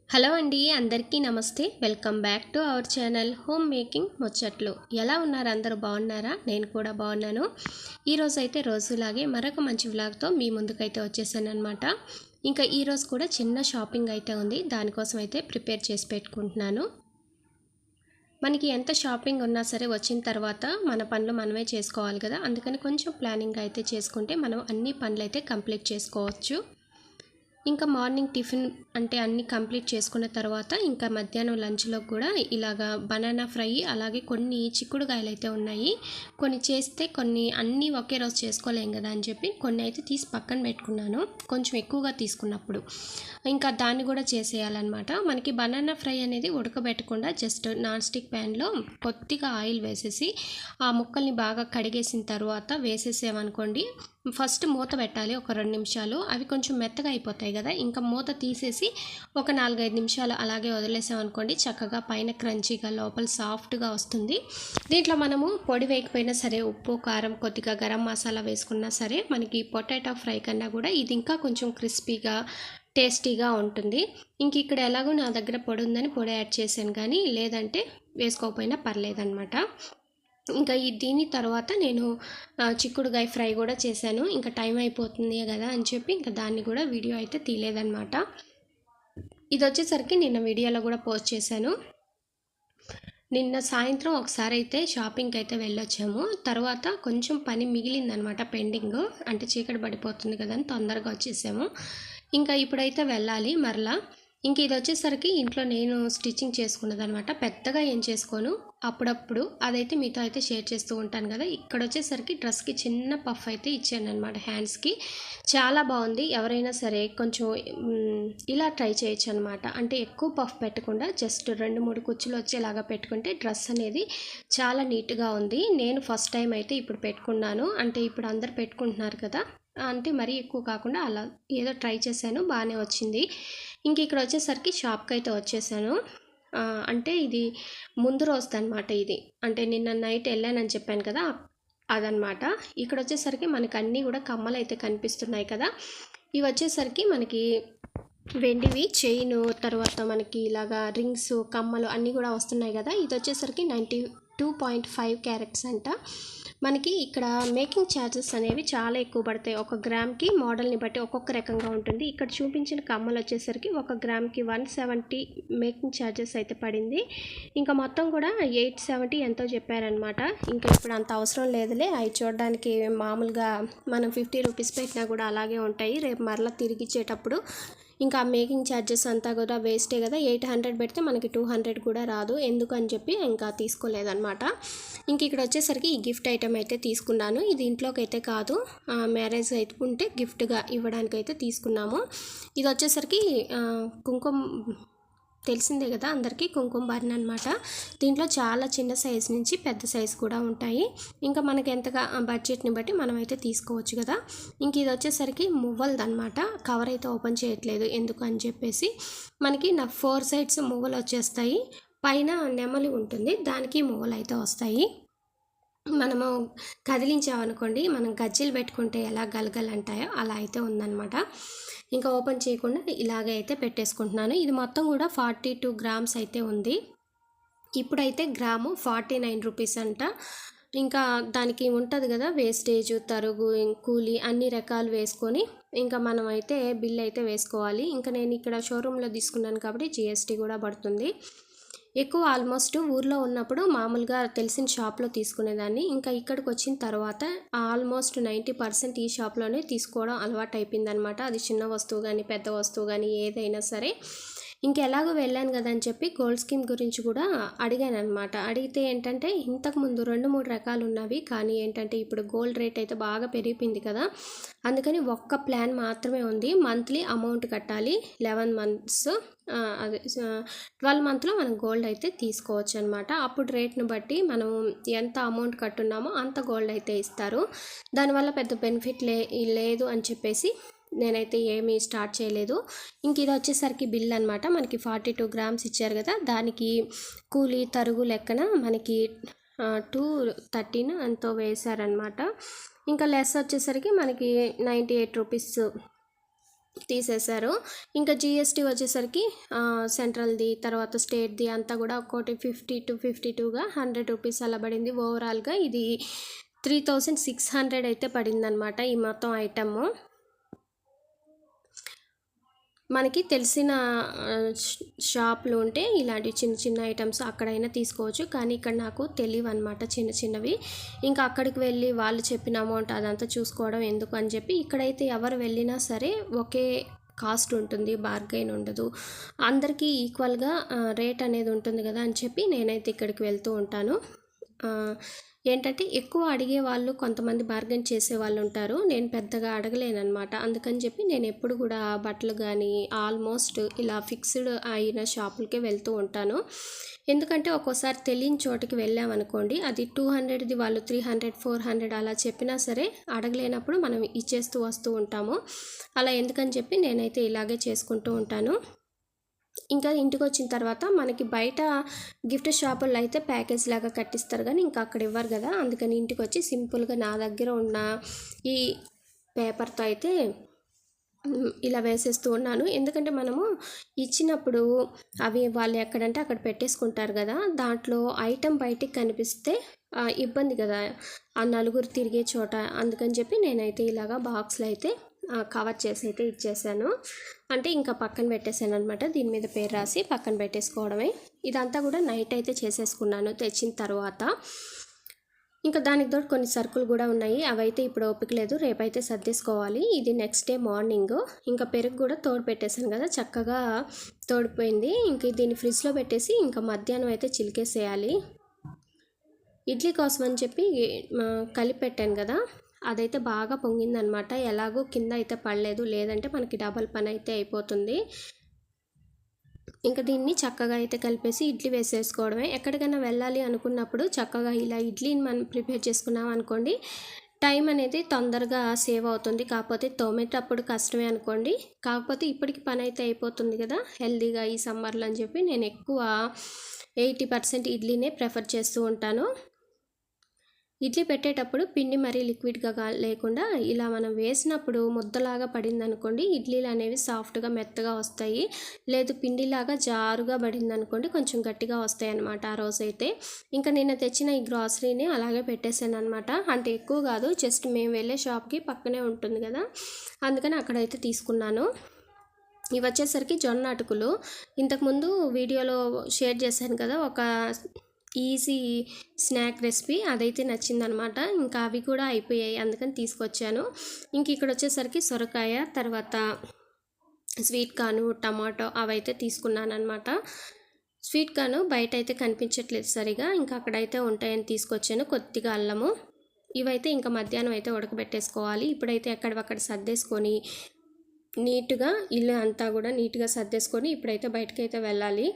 Hello అండి, అందరికీ నమస్తే. Welcome back to our channel home making ముచ్చట్లు. ఎలా ఉన్నారు? అందరూ బాగున్నారా? నేను కూడా బాగున్నాను. ఈరోజు అయితే రోజులాగే మరొక మంచి వ్లాగ్తో మీ ముందుకైతే వచ్చేసాను అనమాట. ఇంకా ఈరోజు కూడా చిన్న షాపింగ్ అయితే ఉంది, దానికోసం అయితే ప్రిపేర్ చేసి పెట్టుకుంటున్నాను. మనకి ఎంత షాపింగ్ ఉన్నా సరే వచ్చిన తర్వాత మన పనులు మనమే చేసుకోవాలి కదా, అందుకని కొంచెం ప్లానింగ్ అయితే చేసుకుంటే మనం అన్ని పనులు అయితే కంప్లీట్ చేసుకోవచ్చు. ఇంకా మార్నింగ్ టిఫిన్ అంటే అన్నీ కంప్లీట్ చేసుకున్న తర్వాత ఇంకా మధ్యాహ్నం లంచ్లో కూడా ఇలాగా బనానా ఫ్రై, అలాగే కొన్ని చిక్కుడుకాయలు అయితే ఉన్నాయి. కొన్ని చేస్తే కొన్ని అన్నీ ఒకే రోజు చేసుకోలేం కదా అని చెప్పి కొన్ని అయితే తీసి పక్కన పెట్టుకున్నాను, కొంచెం ఎక్కువగా తీసుకున్నప్పుడు. ఇంకా దాన్ని కూడా చేసేయాలన్నమాట. మనకి బనానా ఫ్రై అనేది ఉడకబెట్టకుండా జస్ట్ నాన్ స్టిక్ ప్యాన్లో కొద్దిగా ఆయిల్ వేసేసి ఆ ముక్కల్ని బాగా కడిగేసిన తర్వాత వేసేసామనుకోండి, ఫస్ట్ మూత పెట్టాలి ఒక 2 నిమిషాలు. అవి కొంచెం మెత్తగా అయిపోతాయి కదా, ఇంకా మూత తీసేసి ఒక 4-5 నిమిషాలు అలాగే వదిలేసామనుకోండి, చక్కగా పైన క్రంచీగా లోపల సాఫ్ట్గా వస్తుంది. దీంట్లో మనము పొడి వేయకపోయినా సరే, ఉప్పు కారం కొద్దిగా గరం మసాలా వేసుకున్నా సరే, మనకి పొటాటో ఫ్రై కన్నా కూడా ఇది ఇంకా కొంచెం క్రిస్పీగా టేస్టీగా ఉంటుంది. ఇంక ఇక్కడ ఎలాగో నా దగ్గర పొడి ఉందని పొడి యాడ్ చేశాను, కానీ లేదంటే వేసుకోకపోయినా పర్లేదన్నమాట. ఇంకా దీని తర్వాత నేను చిక్కుడుకాయ ఫ్రై కూడా చేశాను. ఇంకా టైం అయిపోతుంది కదా అని చెప్పి ఇంకా దాన్ని కూడా వీడియో అయితే తీయలేదన్నమాట. ఇది వచ్చేసరికి నిన్న వీడియోలో కూడా పోస్ట్ చేశాను. నిన్న సాయంత్రం ఒకసారి అయితే షాపింగ్కి అయితే వెళ్ళొచ్చాము. తర్వాత కొంచెం పని మిగిలిందనమాట, పెండింగ్. అంటే చీకటి పడిపోతుంది కదా అని తొందరగా వచ్చేసాము. ఇంకా ఇప్పుడైతే వెళ్ళాలి మరలా. ఇంక ఇది వచ్చేసరికి ఇంట్లో నేను స్టిచ్చింగ్ చేసుకున్నదనమాట. పెద్దగా ఏం చేసుకోను, అప్పుడప్పుడు అదైతే మీతో అయితే షేర్ చేస్తూ ఉంటాను కదా. ఇక్కడ వచ్చేసరికి డ్రెస్కి చిన్న పఫ్ అయితే ఇచ్చాను అనమాట, హ్యాండ్స్కి. చాలా బాగుంది. ఎవరైనా సరే కొంచెం ఇలా ట్రై చేయొచ్చు అనమాట. అంటే ఎక్కువ పఫ్ పెట్టకుండా జస్ట్ 2-3 కుచ్చులు వచ్చేలాగా పెట్టుకుంటే డ్రెస్ అనేది చాలా నీట్గా ఉంది. నేను ఫస్ట్ టైం అయితే ఇప్పుడు పెట్టుకున్నాను. అంటే ఇప్పుడు అందరు పెట్టుకుంటున్నారు కదా, అంటే మరీ ఎక్కువ కాకుండా అలా ఏదో ట్రై చేశాను, బాగానే వచ్చింది. ఇంక ఇక్కడ వచ్చేసరికి షాప్కి అయితే వచ్చేసాను. అంటే ఇది ముందు రోజుదనమాట ఇది. అంటే నిన్న నైట్ వెళ్ళానని చెప్పాను కదా, అదనమాట. ఇక్కడ వచ్చేసరికి మనకి అన్నీ కూడా కమ్మలు అయితే కనిపిస్తున్నాయి కదా. ఇవి వచ్చేసరికి మనకి వెండివి చైను, తర్వాత మనకి ఇలాగా రింగ్స్, కమ్మలు అన్నీ కూడా వస్తున్నాయి కదా. ఇది వచ్చేసరికి 92.5 క్యారెట్స్ అంట. మనకి ఇక్కడ మేకింగ్ ఛార్జెస్ అనేవి చాలా ఎక్కువ పడతాయి. 1 గ్రామ్కి మోడల్ని బట్టి ఒక్కొక్క రకంగా ఉంటుంది. ఇక్కడ చూపించిన కమ్మలు వచ్చేసరికి 1 గ్రామ్కి 170 మేకింగ్ ఛార్జెస్ అయితే పడింది. ఇంకా మొత్తం కూడా 870 ఎంతో చెప్పారనమాట. ఇంకా ఇప్పుడు అంత అవసరం లేదులే, అవి చూడడానికి మామూలుగా మనం 50 రూపీస్ పెట్టినా కూడా అలాగే ఉంటాయి. రేపు మరలా తిరిగిచ్చేటప్పుడు ఇంకా మేకింగ్ ఛార్జెస్ అంతా కూడా వేస్టే కదా. 800 పెడితే మనకి 200 కూడా రాదు, ఎందుకని చెప్పి ఇంకా తీసుకోలేదన్నమాట. ఇంక ఇక్కడ వచ్చేసరికి ఈ గిఫ్ట్ ఐటెం అయితే తీసుకున్నాను. ఇది ఇంట్లోకి అయితే కాదు, మ్యారేజ్ అయితే ఉంటే గిఫ్ట్గా ఇవ్వడానికి అయితే తీసుకున్నాము. ఇది వచ్చేసరికి కుంకుమ, తెలిసిందే కదా అందరికీ, కుంకుమ భరణ అనమాట. దీంట్లో చాలా చిన్న సైజు నుంచి పెద్ద సైజు కూడా ఉంటాయి. ఇంకా మనకి ఎంతగా బడ్జెట్ని బట్టి మనం అయితే తీసుకోవచ్చు కదా. ఇంక ఇది వచ్చేసరికి మువ్వలది అనమాట. కవర్ అయితే ఓపెన్ చేయట్లేదు ఎందుకు అని చెప్పేసి. మనకి 4 సైడ్స్ మువ్వలు వచ్చేస్తాయి, పైన నెమలి ఉంటుంది, దానికి మువ్వలు అయితే వస్తాయి. మనము కదిలించామనుకోండి, మనం గజ్జీలు పెట్టుకుంటే ఎలా గలగలు అంటాయో అలా అయితే ఉందన్నమాట. ఇంకా ఓపెన్ చేయకుండా ఇలాగే అయితే పెట్టేసుకుంటున్నాను. ఇది మొత్తం కూడా 42 గ్రామ్స్ అయితే ఉంది. ఇప్పుడైతే గ్రాము 49 రూపీస్ అంట. ఇంకా దానికి ఉంటుంది కదా వేస్టేజ్, తరుగు, కూలి అన్ని రకాలు వేసుకొని ఇంకా మనం అయితే బిల్ అయితే వేసుకోవాలి. ఇంకా నేను ఇక్కడ షోరూంలో తీసుకున్నాను కాబట్టి GST కూడా పడుతుంది. ఎక్కువ ఆల్మోస్ట్ ఊర్లో ఉన్నప్పుడు మామూలుగా తెలిసిన షాప్లో తీసుకునేదాన్ని. ఇంకా ఇక్కడికి వచ్చిన తర్వాత ఆల్మోస్ట్ 90% ఈ షాప్లోనే తీసుకోవడం అలవాటు అయిపోయిందనమాట. అది చిన్న వస్తువు కానీ పెద్ద వస్తువు కానీ ఏదైనా సరే. ఇంకెలాగో వెళ్ళాను కదా అని చెప్పి గోల్డ్ స్కీమ్ గురించి కూడా అడిగాను అనమాట. అడిగితే ఏంటంటే ఇంతకుముందు 2-3 రకాలు ఉన్నవి, కానీ ఏంటంటే ఇప్పుడు గోల్డ్ రేట్ అయితే బాగా పెరిగిపోయింది కదా, అందుకని ఒక్క ప్లాన్ మాత్రమే ఉంది. మంత్లీ అమౌంట్ కట్టాలి, 11 మంత్స్, అదే 12 మంత్లో మనం గోల్డ్ అయితే తీసుకోవచ్చు అనమాట. అప్పుడు రేట్ను బట్టి మనం ఎంత అమౌంట్ కట్టున్నామో అంత గోల్డ్ అయితే ఇస్తారు. దానివల్ల పెద్ద బెనిఫిట్ లేదు అని చెప్పేసి నేనైతే ఏమీ స్టార్ట్ చేయలేదు. ఇంక ఇది వచ్చేసరికి బిల్ అనమాట. మనకి 42 గ్రామ్స్ ఇచ్చారు కదా, దానికి కూలీ తరుగు లెక్కన మనకి 213 ఎంతో వేశారనమాట. ఇంకా లెస్ వచ్చేసరికి మనకి 98 రూపీస్ తీసేశారు. ఇంకా జీఎస్టీ వచ్చేసరికి సెంట్రల్ది తర్వాత స్టేట్ది అంతా కూడా ఒక్కోటి 50-52గా 100 రూపీస్ అలా పడింది. ఓవరాల్గా ఇది 3600 అయితే పడిందనమాట ఈ మొత్తం ఐటమ్. మనకి తెలిసిన షాపులు ఉంటే ఇలాంటి చిన్న చిన్న ఐటమ్స్ అక్కడైనా తీసుకోవచ్చు, కానీ ఇక్కడ నాకు తెలియవు అనమాట చిన్న చిన్నవి. ఇంకా అక్కడికి వెళ్ళి వాళ్ళు చెప్పిన అమౌంట్ అదంతా చూసుకోవడం ఎందుకు అని చెప్పి ఇక్కడైతే ఎవరు వెళ్ళినా సరే ఒకే కాస్ట్ ఉంటుంది, బార్గెన్ ఉండదు, అందరికీ ఈక్వల్గా రేట్ అనేది ఉంటుంది కదా అని చెప్పి నేనైతే ఇక్కడికి వెళ్తూ ఉంటాను. ఏంటంటే ఎక్కువ అడిగే వాళ్ళు కొంతమంది బార్గెన్ చేసే వాళ్ళు ఉంటారు, నేను పెద్దగా అడగలేనమాట. అందుకని చెప్పి నేను ఎప్పుడు కూడా బట్టలు కానీ ఆల్మోస్ట్ ఇలా ఫిక్స్డ్ అయిన షాపులకే వెళ్తూ ఉంటాను. ఎందుకంటే ఒక్కోసారి తెలియని చోటుకి వెళ్ళామనుకోండి, అది 200ది వాళ్ళు 300-400 అలా చెప్పినా సరే అడగలేనప్పుడు మనం ఇచ్చేస్తూ వస్తూ ఉంటాము. అలా ఎందుకని చెప్పి నేనైతే ఇలాగే చేసుకుంటూ ఉంటాను. ఇంకా ఇంటికి వచ్చిన తర్వాత మనకి బయట గిఫ్ట్ షాపుల్లో అయితే ప్యాకేజ్ లాగా కట్టిస్తారు, కానీ ఇంకా అక్కడ ఇవ్వరు కదా. అందుకని ఇంటికి వచ్చి సింపుల్గా నా దగ్గర ఉన్న ఈ పేపర్తో అయితే ఇలా వేసేస్తూ ఉన్నాను. ఎందుకంటే మనము ఇచ్చినప్పుడు అవి వాళ్ళు ఎక్కడంటే అక్కడ పెట్టేసుకుంటారు కదా, దాంట్లో ఐటెం బయటికి కనిపిస్తే ఇబ్బంది కదా ఆ నలుగురు తిరిగే చోట. అందుకని చెప్పి నేనైతే ఇలాగా బాక్స్లో అయితే కవర్ చేసి అయితే ఇచ్చేసాను. అంటే ఇంకా పక్కన పెట్టేశాను అనమాట, దీని మీద పేరు రాసి పక్కన పెట్టేసుకోవడమే. ఇదంతా కూడా నైట్ అయితే చేసేసుకున్నాను తెచ్చిన తర్వాత. ఇంకా దానికి తోడు కొన్ని సరుకులు కూడా ఉన్నాయి, అవైతే ఇప్పుడు ఓపిక లేదు, రేపైతే సర్దేసుకోవాలి. ఇది నెక్స్ట్ డే మార్నింగ్. ఇంకా పెరుగు కూడా తోడు పెట్టేశాను కదా, చక్కగా తోడిపోయింది. ఇంక దీన్ని ఫ్రిడ్జ్లో పెట్టేసి ఇంకా మధ్యాహ్నం అయితే చిలికేసేయాలి. ఇడ్లీ కోసం అని చెప్పి కలిపి పెట్టాను కదా, అదైతే బాగా పొంగిందనమాట. ఎలాగో కింద అయితే పడలేదు, లేదంటే మనకి డబల్ పని అయితే అయిపోతుంది. ఇంకా దీన్ని చక్కగా అయితే కలిపేసి ఇడ్లీ వేసేసుకోవడమే. ఎక్కడికైనా వెళ్ళాలి అనుకున్నప్పుడు చక్కగా ఇలా ఇడ్లీని మనం ప్రిపేర్ చేసుకున్నాం అనుకోండి, టైం అనేది తొందరగా సేవ్ అవుతుంది. కాకపోతే తోమేటప్పుడు కష్టమే అనుకోండి, కాకపోతే ఇప్పటికి పని అయితే అయిపోతుంది కదా హెల్తీగా ఈ సమ్మర్లో అని చెప్పి నేను ఎక్కువ 80% ఇడ్లీనే ప్రిఫర్ చేస్తూ ఉంటాను. ఇడ్లీ పెట్టేటప్పుడు పిండి మరీ లిక్విడ్గా లేకుండా ఇలా మనం వేసినప్పుడు ముద్దలాగా పడింది అనుకోండి, ఇడ్లీలు అనేవి సాఫ్ట్గా మెత్తగా వస్తాయి. లేదు పిండిలాగా జారుగా పడింది అనుకోండి, కొంచెం గట్టిగా వస్తాయి అన్నమాట. ఆ రోజైతే ఇంకా నిన్న తెచ్చిన ఈ గ్రాసరీని అలాగే పెట్టేశాను అనమాట. అంటే ఎక్కువ కాదు, జస్ట్ మేము వెళ్ళే షాప్కి పక్కనే ఉంటుంది కదా, అందుకని అక్కడైతే తీసుకున్నాను. ఇవి వచ్చేసరికి జొన్న అటుకులు. ఇంతకుముందు వీడియోలో షేర్ చేశాను కదా ఒక ఈజీ స్నాక్ రెసిపీ, అదైతే నచ్చిందనమాట. ఇంకా అవి కూడా అయిపోయాయి, అందుకని తీసుకొచ్చాను. ఇంక ఇక్కడ వచ్చేసరికి సొరకాయ, తర్వాత స్వీట్ కార్న్, టమాటో అవైతే తీసుకున్నాను అనమాట. స్వీట్ కార్న్ బయట అయితే కనిపించట్లేదు సరిగా, ఇంకా అక్కడైతే ఉంటాయని తీసుకొచ్చాను. కొద్దిగా అల్లము, ఇవైతే ఇంకా మధ్యాహ్నం అయితే ఉడకబెట్టేసుకోవాలి. ఇప్పుడైతే ఎక్కడక్కడ సర్దేసుకొని నీట్గా ఇల్లు అంతా కూడా నీట్గా సర్దేసుకొని ఇప్పుడైతే బయటకైతే వెళ్ళాలి.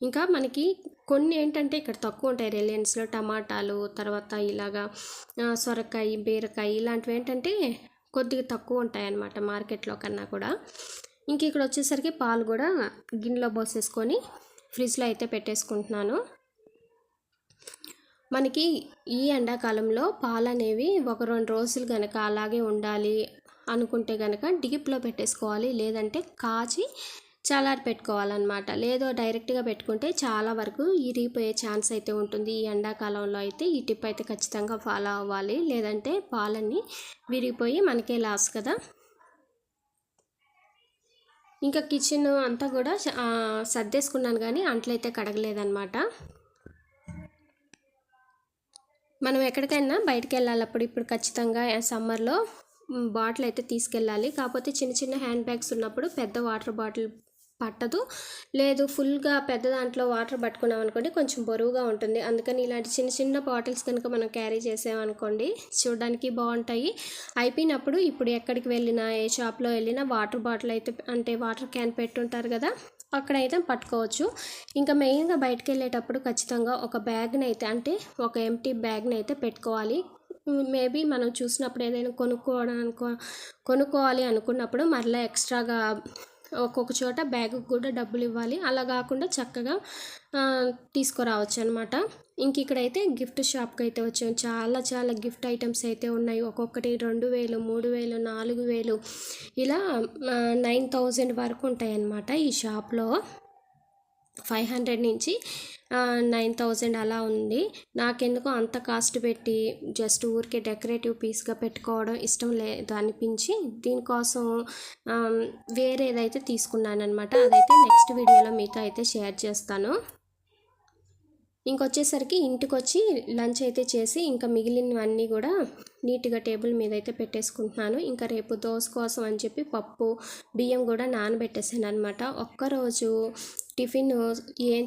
ఇంకా మనకి కొన్ని ఏంటంటే ఇక్కడ తక్కువ ఉంటాయి రిలయన్స్లో, టమాటాలు, తర్వాత ఇలాగా సొరకాయ, బీరకాయ ఇలాంటివి ఏంటంటే కొద్దిగా తక్కువ ఉంటాయి అన్నమాట మార్కెట్లో కన్నా కూడా. ఇంక ఇక్కడ వచ్చేసరికి పాలు కూడా గిన్నెలో పోసేసుకొని ఫ్రిడ్జ్లో అయితే పెట్టేసుకుంటున్నాను. మనకి ఈ ఎండాకాలంలో పాలు అనేవి 1-2 రోజులు కనుక అలాగే ఉండాలి అనుకుంటే కనుక డీప్లో పెట్టేసుకోవాలి, లేదంటే కాచి చల్లారి పెట్టుకోవాలన్నమాట. లేదో డైరెక్ట్గా పెట్టుకుంటే చాలా వరకు ఇరిగిపోయే ఛాన్స్ అయితే ఉంటుంది. ఈ ఎండాకాలంలో అయితే ఈ టిప్ అయితే ఖచ్చితంగా ఫాలో అవ్వాలి, లేదంటే పాలన్నీ విరిగిపోయి మనకే లాస్ కదా. ఇంకా కిచెన్ అంతా కూడా సర్దేసుకున్నాను, కానీ అంట్లయితే కడగలేదన్నమాట. మనం ఎక్కడికైనా బయటకు వెళ్ళాలి ఇప్పుడు ఖచ్చితంగా సమ్మర్లో బాటిల్ అయితే తీసుకెళ్ళాలి. కాకపోతే చిన్న చిన్న హ్యాండ్ బ్యాగ్స్ ఉన్నప్పుడు పెద్ద వాటర్ బాటిల్ పట్టదు, లేదు ఫుల్గా పెద్ద దాంట్లో వాటర్ పట్టుకున్నాం అనుకోండి కొంచెం బరువుగా ఉంటుంది. అందుకని ఇలాంటి చిన్న చిన్న బాటిల్స్ కనుక మనం క్యారీ చేసామనుకోండి చూడడానికి బాగుంటాయి. అయిపోయినప్పుడు ఇప్పుడు ఎక్కడికి వెళ్ళినా ఏ షాప్లో వెళ్ళినా వాటర్ బాటిల్ అయితే అంటే వాటర్ క్యాన్ పెట్టుంటారు కదా, అక్కడైతే పట్టుకోవచ్చు. ఇంకా మెయిన్గా బయటకు వెళ్ళేటప్పుడు ఖచ్చితంగా ఒక బ్యాగ్ని అయితే అంటే ఒక ఎంటీ బ్యాగ్ని అయితే పెట్టుకోవాలి. మేబీ మనం చూసినప్పుడు ఏదైనా కొనుక్కోవాలి అనుకున్నప్పుడు మరలా ఎక్స్ట్రాగా ఒక్కొక్క చోట బ్యాగుకి కూడా డబ్బులు ఇవ్వాలి. అలా కాకుండా చక్కగా తీసుకురావచ్చు అనమాట. ఇంక ఇక్కడైతే గిఫ్ట్ షాప్కి అయితే వచ్చాము. చాలా గిఫ్ట్ ఐటమ్స్ అయితే ఉన్నాయి. ఒక్కొక్కటి 2000, 3000, 4000 ఇలా 9000 వరకు ఉంటాయి అన్నమాట. ఈ షాప్లో 500 నుంచి 9000 అలా ఉంది. నాకెందుకో అంత కాస్ట్ పెట్టి జస్ట్ ఊరికే డెకరేటివ్ పీస్గా పెట్టుకోవడం ఇష్టం లేదు అనిపించి దీనికోసం వేరేదైతే తీసుకున్నాను అనమాట. అదైతే నెక్స్ట్ వీడియోలో మీతో అయితే షేర్ చేస్తాను. ఇంకొచ్చేసరికి ఇంటికి వచ్చి లంచ్ అయితే చేసి ఇంకా మిగిలినవన్నీ కూడా నీట్గా టేబుల్ మీద అయితే పెట్టేసుకుంటున్నాను. ఇంకా రేపు దోశ కోసం అని చెప్పి పప్పు బియ్యం కూడా నానబెట్టేసాను అనమాట. ఒక్కరోజు టిఫిన్ ఏం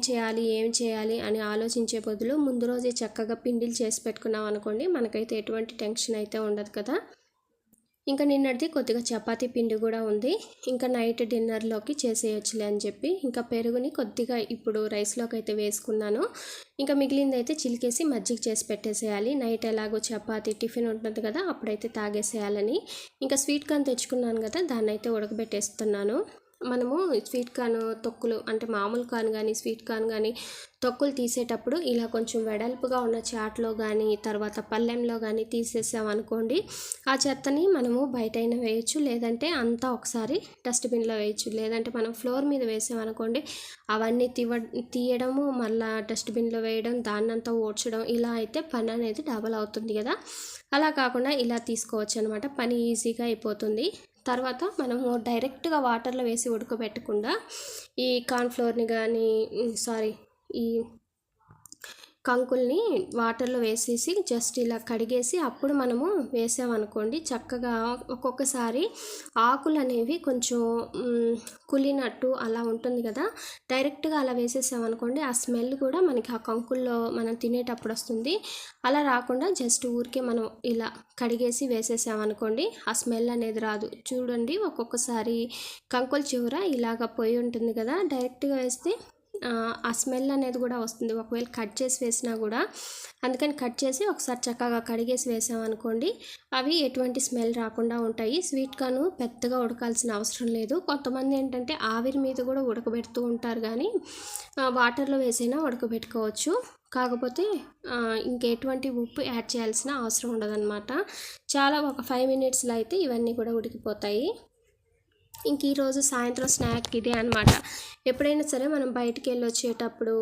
చేయాలి అని ఆలోచించే బదులు ముందు రోజే చక్కగా పిండిలు చేసి పెట్టుకున్నాం అనుకోండి, మనకైతే ఎటువంటి టెన్షన్ అయితే ఉండదు కదా. ఇంకా నిన్నటిది కొద్దిగా చపాతీ పిండి కూడా ఉంది. ఇంకా నైట్ డిన్నర్లోకి చేసేయచ్చులే అని చెప్పి ఇంకా పెరుగుని కొద్దిగా ఇప్పుడు రైస్లోకి అయితే వేసుకున్నాను. ఇంకా మిగిలింది అయితే చిలికేసి మజ్జిగ చేసి పెట్టేసేయాలి. నైట్ ఎలాగో చపాతీ టిఫిన్ ఉంటుంది కదా, అప్పుడైతే తాగేసేయాలని. ఇంకా స్వీట్ కార్న్ తెచ్చుకున్నాను కదా, దాన్ని అయితే ఉడకబెట్టేస్తున్నాను. మనము స్వీట్ కార్న్ తొక్కులు అంటే మామూలు కార్న్ కానీ స్వీట్ కార్న్ కానీ తొక్కులు తీసేటప్పుడు ఇలా కొంచెం వెడల్పుగా ఉన్న చాట్లో కానీ తర్వాత పళ్ళెంలో కానీ తీసేసామనుకోండి, ఆ చెత్తని మనము బయటైనా వేయచ్చు, లేదంటే అంతా ఒకసారి డస్ట్బిన్లో వేయచ్చు. లేదంటే మనం ఫ్లోర్ మీద వేసామనుకోండి, అవన్నీ తీయడము మళ్ళీ డస్ట్బిన్లో వేయడం దాన్నంతా ఓడ్చడం ఇలా అయితే పని అనేది డబల్ అవుతుంది కదా. అలా కాకుండా ఇలా తీసుకోవచ్చు అనమాట. పని ఈజీగా అయిపోతుంది. తర్వాత మనము డైరెక్ట్గా వాటర్లో వేసి ఉడకబెట్టకుండా ఈ కార్న్ఫ్లోర్ని కానీ ఈ కంకుల్ని వాటర్లో వేసేసి జస్ట్ ఇలా కడిగేసి అప్పుడు మనము వేసామనుకోండి, చక్కగా ఒక్కొక్కసారి ఆకులు అనేవి కొంచెం కులినట్టు అలా ఉంటుంది కదా. డైరెక్ట్గా అలా వేసేసామనుకోండి, ఆ స్మెల్ కూడా మనకి ఆ కంకుల్లో మనం తినేటప్పుడు వస్తుంది. అలా రాకుండా జస్ట్ ఊరికే మనం ఇలా కడిగేసి వేసేసామనుకోండి, ఆ స్మెల్ అనేది రాదు. చూడండి, ఒక్కొక్కసారి కంకుల చివర ఇలాగ పొయ్యి ఉంటుంది కదా, డైరెక్ట్గా వేస్తే ఆ స్మెల్ అనేది కూడా వస్తుంది. ఒకవేళ కట్ చేసి వేసినా కూడా, అందుకని కట్ చేసి ఒకసారి చక్కగా కడిగేసి వేసామనుకోండి, అవి ఎటువంటి స్మెల్ రాకుండా ఉంటాయి. స్వీట్ కార్న్ పెద్దగా ఉడకాల్సిన అవసరం లేదు. కొంతమంది ఏంటంటే ఆవిరి మీద కూడా ఉడకబెడుతూ ఉంటారు, కానీ వాటర్లో వేసైనా ఉడకబెట్టుకోవచ్చు. కాకపోతే ఇంకెటువంటి ఉప్పు యాడ్ చేయాల్సిన అవసరం ఉండదన్నమాట. ఒక 5 మినిట్స్లో అయితే ఇవన్నీ కూడా ఉడికిపోతాయి. ఇంక ఈరోజు సాయంత్రం స్నాక్ ఇదే అనమాట. ఎప్పుడైనా సరే మనం బయటికి వెళ్ళి వచ్చేటప్పుడు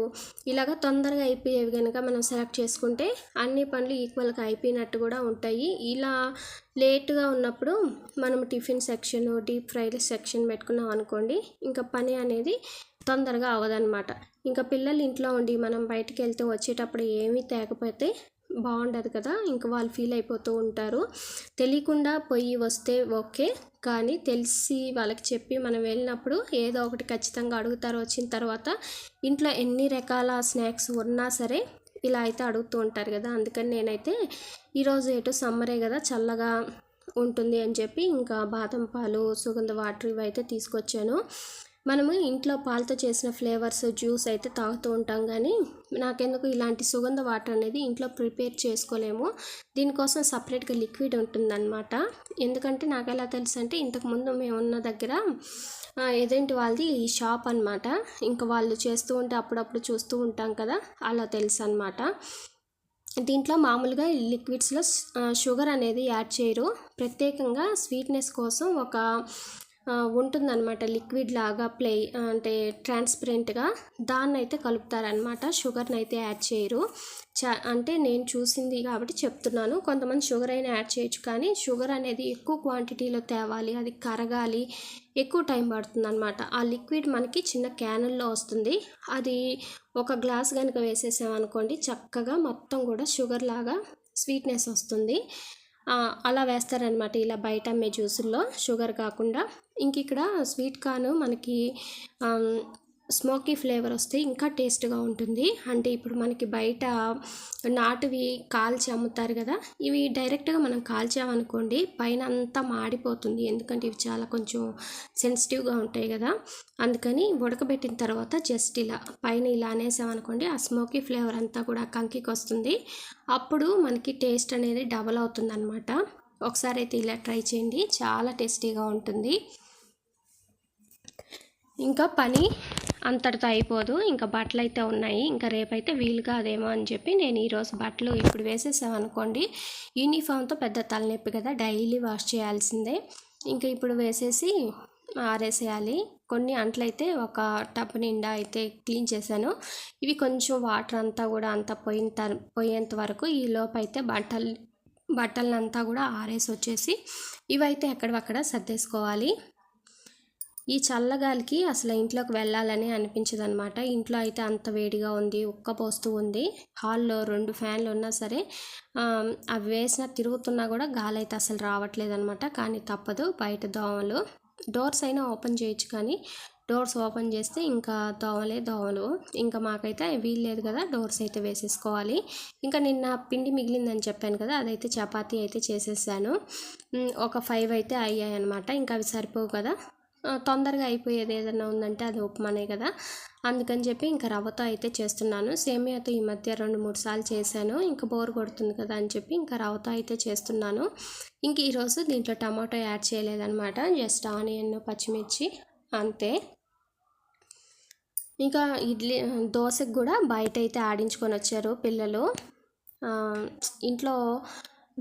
ఇలాగ తొందరగా అయిపోయేవి కనుక మనం సెలెక్ట్ చేసుకుంటే అన్ని పనులు ఈక్వల్గా అయిపోయినట్టు కూడా ఉంటాయి. ఇలా లేట్గా ఉన్నప్పుడు మనం tiffin section deep fried section పెట్టుకున్నాం అనుకోండి, ఇంకా పని అనేది తొందరగా అవ్వదన్నమాట. ఇంకా పిల్లలు ఇంట్లో ఉండి మనం బయటికి వెళ్తే వచ్చేటప్పుడు ఏమీ తేకపోతే బాగుండదు కదా, ఇంకా వాళ్ళు ఫీల్ అయిపోతూ ఉంటారు. తెలియకుండా పోయి వస్తే ఓకే, కానీ తెలిసి వాళ్ళకి చెప్పి మనం వెళ్ళినప్పుడు ఏదో ఒకటి ఖచ్చితంగా అడుగుతారు. వచ్చిన తర్వాత ఇంట్లో ఎన్ని రకాల స్నాక్స్ ఉన్నా సరే ఇలా అయితే అడుగుతూ ఉంటారు కదా. అందుకని నేనైతే ఈరోజు ఎటు సమ్మరే కదా, చల్లగా ఉంటుంది అని చెప్పి ఇంకా బాదం పాలు, సుగంధ వాటర్ ఇవి అయితే తీసుకొచ్చాను. మనము ఇంట్లో పాలతో చేసిన ఫ్లేవర్స్ జ్యూస్ అయితే తాగుతూ ఉంటాం, కానీ నాకెందుకు ఇలాంటి సుగంధ వాటర్ అనేది ఇంట్లో ప్రిపేర్ చేసుకోలేము. దీనికోసం సపరేట్గా లిక్విడ్ ఉంటుందన్నమాట. ఎందుకంటే నాకు ఎలా తెలుసు అంటే, ఇంతకుముందు మేము ఉన్న దగ్గర ఏదేంటి వాళ్ళది ఈ షాప్ అనమాట. ఇంకా వాళ్ళు చేస్తూ ఉంటే అప్పుడప్పుడు చూస్తూ ఉంటాం కదా, అలా తెలుసు అనమాట. దీంట్లో మామూలుగా లిక్విడ్స్లో షుగర్ అనేది యాడ్ చేయరు. ప్రత్యేకంగా స్వీట్నెస్ కోసం ఒక ఉంటుందన్నమాట, లిక్విడ్ లాగా అంటే ట్రాన్స్పరెంట్గా దాన్ని అయితే కలుపుతారనమాట. షుగర్ని అయితే యాడ్ చేయరు. అంటే నేను చూసింది కాబట్టి చెప్తున్నాను. కొంతమంది షుగర్ అయినా యాడ్ చేయొచ్చు, కానీ షుగర్ అనేది ఎక్కువ క్వాంటిటీలో తేవాలి, అది కరగాలి, ఎక్కువ టైం పడుతుంది అనమాట. ఆ లిక్విడ్ మనకి చిన్న క్యానుల్లో వస్తుంది. అది ఒక గ్లాస్ కనుక వేసేసామనుకోండి, చక్కగా మొత్తం కూడా షుగర్ లాగా స్వీట్నెస్ వస్తుంది. అలా వేస్తారనమాట ఇలా బయట అమ్మే జ్యూసుల్లో షుగర్ కాకుండా. ఇంక ఇక్కడ స్వీట్ కార్న్ మనకి స్మోకీ ఫ్లేవర్ వస్తే ఇంకా టేస్ట్గా ఉంటుంది. అంటే ఇప్పుడు మనకి బయట నాటువి కాల్చి అమ్ముతారు కదా, ఇవి డైరెక్ట్గా మనం కాల్చామనుకోండి పైన అంతా మాడిపోతుంది. ఎందుకంటే ఇవి చాలా కొంచెం సెన్సిటివ్గా ఉంటాయి కదా, అందుకని ఉడకబెట్టిన తర్వాత జస్ట్ ఇలా పైన ఇలా అనేసామనుకోండి, ఆ స్మోకీ ఫ్లేవర్ అంతా కూడా కంకికి వస్తుంది. అప్పుడు మనకి టేస్ట్ అనేది డబల్ అవుతుంది అనమాట. ఒకసారి అయితే ఇలా ట్రై చేయండి, చాలా టేస్టీగా ఉంటుంది. ఇంకా పని అంతటితో అయిపోదు, ఇంకా బట్టలు అయితే ఉన్నాయి. ఇంకా రేపైతే వీలు కాదేమో అని చెప్పి నేను ఈరోజు బట్టలు ఇప్పుడు వేసేసామనుకోండి, యూనిఫామ్తో పెద్ద తలనొప్పి కదా, డైలీ వాష్ చేయాల్సిందే. ఇంకా ఇప్పుడు వేసేసి ఆరేసేయాలి. కొన్ని అంట్లయితే ఒక టబ్ నిండా అయితే క్లీన్ చేశాను. ఇవి కొంచెం వాటర్ అంతా కూడా అంతా పోయేంత వరకు ఈ లోపు అయితే బట్టలంతా కూడా ఆరేసి వచ్చేసి ఇవైతే ఎక్కడక్కడ సర్దేసుకోవాలి. ఈ చల్లగాలికి అసలు ఇంట్లోకి వెళ్ళాలని అనిపించదనమాట. ఇంట్లో అయితే అంత వేడిగా ఉంది, ఉక్కపోస్తూ ఉంది. హాల్లో 2 ఫ్యాన్లు ఉన్నా సరే అవి వేసినా తిరుగుతున్నా కూడా గాలి అయితే అసలు రావట్లేదనమాట. కానీ తప్పదు, బయట దోమలు. డోర్స్ అయినా ఓపెన్ చేయొచ్చు, కానీ డోర్స్ ఓపెన్ చేస్తే ఇంకా దోమలు. ఇంకా మాకైతే వీల్లేదు కదా, డోర్స్ అయితే వేసేసుకోవాలి. ఇంకా నిన్న పిండి మిగిలిందని చెప్పాను కదా, అదైతే చపాతీ అయితే చేసేసాను. ఒక 5 అయితే అయ్యాయి అనమాట. ఇంకా అవి సరిపోవు కదా, తొందరగా అయిపోయేది ఏదైనా ఉందంటే అది ఉప్మానే కదా, అందుకని చెప్పి ఇంకా రవ్వతో అయితే చేస్తున్నాను. సేమియాతో ఈ మధ్య 2-3 సార్లు చేశాను, ఇంకా బోర్ కొడుతుంది కదా అని చెప్పి ఇంకా రవ్వతో అయితే చేస్తున్నాను. ఇంక ఈరోజు దీంట్లో టమాటో యాడ్ చేయలేదన్నమాట, జస్ట్ ఆనియన్, పచ్చిమిర్చి అంతే. ఇంకా దోశకు కూడా బయట అయితే ఆడించుకొని వచ్చారు పిల్లలు, ఇంట్లో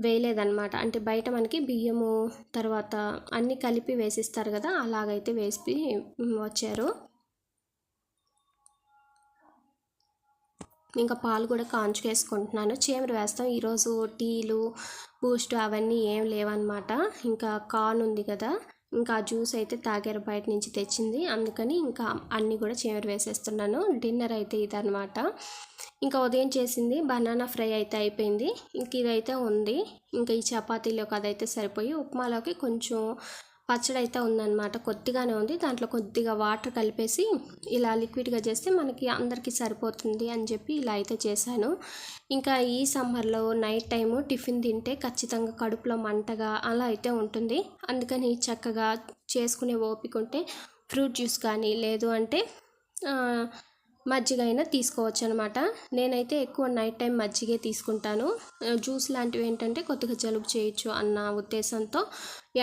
వేయలేదన్నమాట. అంటే బయట మనకి బియ్యము తర్వాత అన్నీ కలిపి వేసిస్తారు కదా, అలాగైతే వేసి వచ్చారు. ఇంకా పాలు కూడా కాంచుకేసుకుంటున్నాను, చీమరు వేస్తాం. ఈరోజు టీలు, బూస్ట్ అవన్నీ ఏం లేవన్నమాట. ఇంకా కార్న్ ఉంది కదా, ఇంకా జ్యూస్ అయితే తాగారు, బయట నుంచి తెచ్చింది, అందుకని ఇంకా అన్నీ కూడా చీమరు వేసేస్తున్నాను. డిన్నర్ అయితే ఇదనమాట. ఇంకా ఉదయం చేసింది బనానా ఫ్రై అయితే అయిపోయింది, ఇంక ఇదైతే ఉంది. ఇంకా ఈ చపాతీలోకి అదైతే సరిపోయి, ఉప్మాలోకి కొంచెం పచ్చడి అయితే ఉందన్నమాట, కొద్దిగానే ఉంది. దాంట్లో కొద్దిగా వాటర్ కలిపేసి ఇలా లిక్విడ్గా చేస్తే మనకి అందరికీ సరిపోతుంది అని చెప్పి ఇలా అయితే చేశాను. ఇంకా ఈ సమ్మర్లో నైట్ టైము టిఫిన్ తింటే ఖచ్చితంగా కడుపులో మంటగా అలా అయితే ఉంటుంది. అందుకని చక్కగా చేసుకునే ఓపిక ఉంటే ఫ్రూట్ జ్యూస్ కానీ, లేదు అంటే మజ్జిగ అయినా తీసుకోవచ్చు అనమాట. నేనైతే ఎక్కువ నైట్ టైం మజ్జిగే తీసుకుంటాను. జ్యూస్ లాంటివి ఏంటంటే కొద్దిగా జలుబు చేయొచ్చు అన్న ఉద్దేశంతో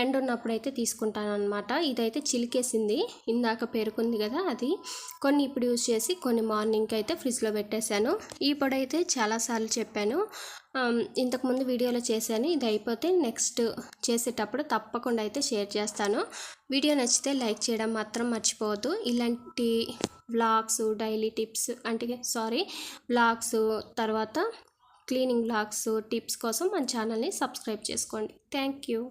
ఎండ ఉన్నప్పుడు అయితే తీసుకుంటాను అనమాట. ఇదైతే చిలికేసింది, ఇందాక పెరుకుంది కదా అది, కొన్ని ఇప్పుడు యూజ్ చేసి కొన్ని మార్నింగ్కి అయితే ఫ్రిడ్జ్లో పెట్టేశాను. ఈ పొడి అయితే చాలాసార్లు చెప్పాను, ఇంతకుముందు వీడియోలో చేశాను. ఇది అయిపోతే నెక్స్ట్ చేసేటప్పుడు తప్పకుండా అయితే షేర్ చేస్తాను. వీడియో నచ్చితే లైక్ చేయడం మాత్రం మర్చిపోవద్దు. ఇలాంటి వ్లాగ్స్, డైలీ టిప్స్ వ్లాగ్స్, తర్వాత క్లీనింగ్ వ్లాగ్స్, టిప్స్ కోసం మన ఛానల్ని సబ్స్క్రైబ్ చేసుకోండి. Thank you.